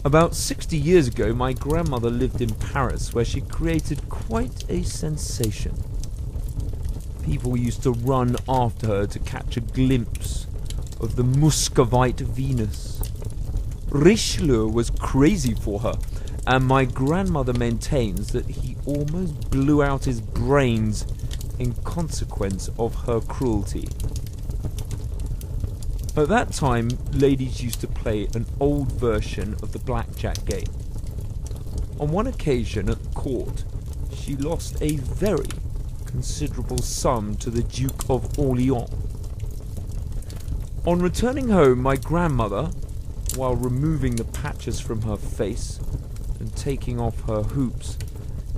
About 60 years ago, my grandmother lived in Paris, where she created quite a sensation. People used to run after her to catch a glimpse of the Muscovite Venus. Richelieu was crazy for her, and my grandmother maintains that he almost blew out his brains in consequence of her cruelty. At that time, ladies used to play an old version of the blackjack game. On one occasion at court, she lost a very considerable sum to the Duke of Orleans. On returning home, my grandmother, while removing the patches from her face and taking off her hoops,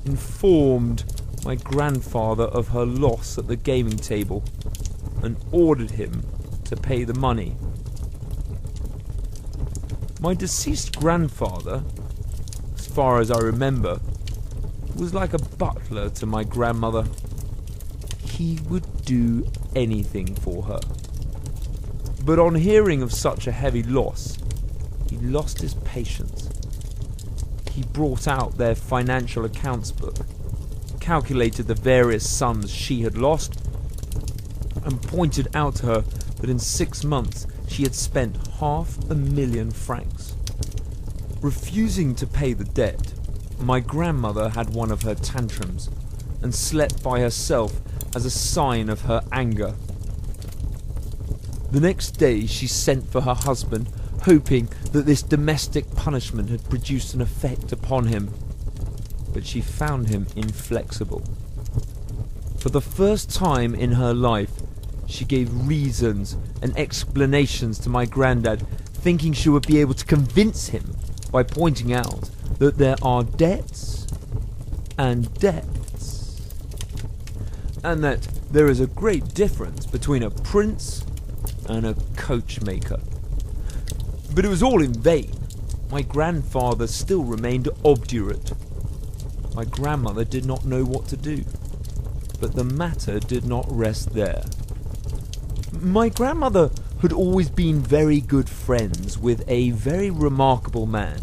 informed my grandfather of her loss at the gaming table and ordered him to pay the money. My deceased grandfather, as far as I remember, was like a butler to my grandmother. He would do anything for her. But on hearing of such a heavy loss, he lost his patience. He brought out their financial accounts book, calculated the various sums she had lost, and pointed out to her that in 6 months she had spent 500,000 francs. Refusing to pay the debt, my grandmother had one of her tantrums and slept by herself as a sign of her anger. The next day she sent for her husband, hoping that this domestic punishment had produced an effect upon him, but she found him inflexible. For the first time in her life, she gave reasons and explanations to my granddad, thinking she would be able to convince him by pointing out that there are debts and debts, and that there is a great difference between a prince and a coachmaker. But it was all in vain. My grandfather still remained obdurate. My grandmother did not know what to do, but the matter did not rest there. My grandmother had always been very good friends with a very remarkable man.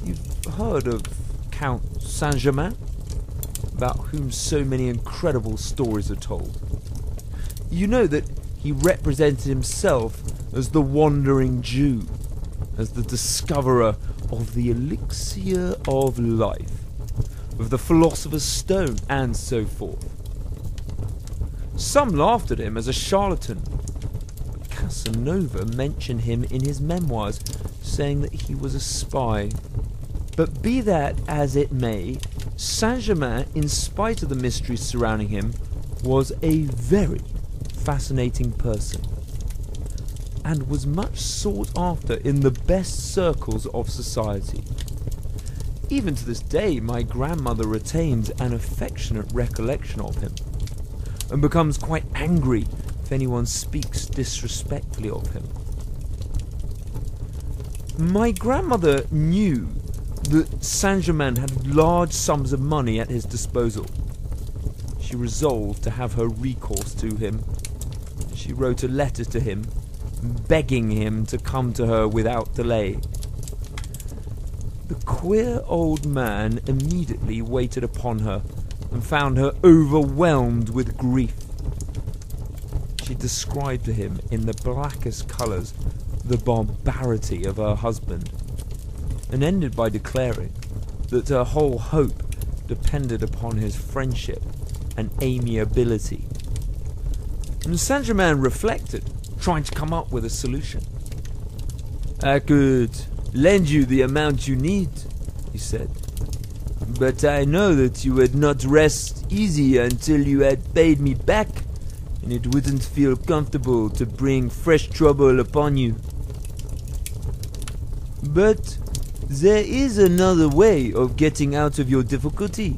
You've heard of Count Saint-Germain, about whom so many incredible stories are told. You know that he represented himself as the wandering Jew, as the discoverer of the elixir of life, of the philosopher's stone, and so forth. Some laughed at him as a charlatan, but Casanova mentioned him in his memoirs, saying that he was a spy. But be that as it may, Saint-Germain, in spite of the mysteries surrounding him, was a very fascinating person, and was much sought after in the best circles of society. Even to this day, my grandmother retains an affectionate recollection of him, and becomes quite angry if anyone speaks disrespectfully of him. My grandmother knew that Saint-Germain had large sums of money at his disposal. She resolved to have her recourse to him. She wrote a letter to him, begging him to come to her without delay. The queer old man immediately waited upon her and found her overwhelmed with grief. She described to him in the blackest colours the barbarity of her husband, and ended by declaring that her whole hope depended upon his friendship and amiability. And Saint-Germain reflected, trying to come up with a solution. "I could lend you the amount you need," he said, "but I know that you would not rest easy until you had paid me back, and it wouldn't feel comfortable to bring fresh trouble upon you. But there is another way of getting out of your difficulty.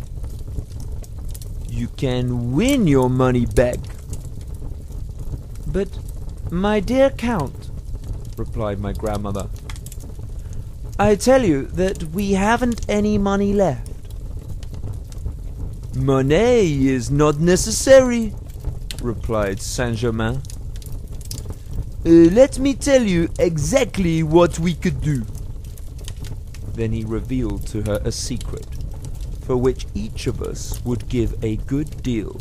You can win your money back." "But, my dear Count," replied my grandmother, "I tell you that we haven't any money left." "Money is not necessary," replied Saint-Germain. "Let me tell you exactly what we could do. Then he revealed to her a secret, for which each of us would give a good deal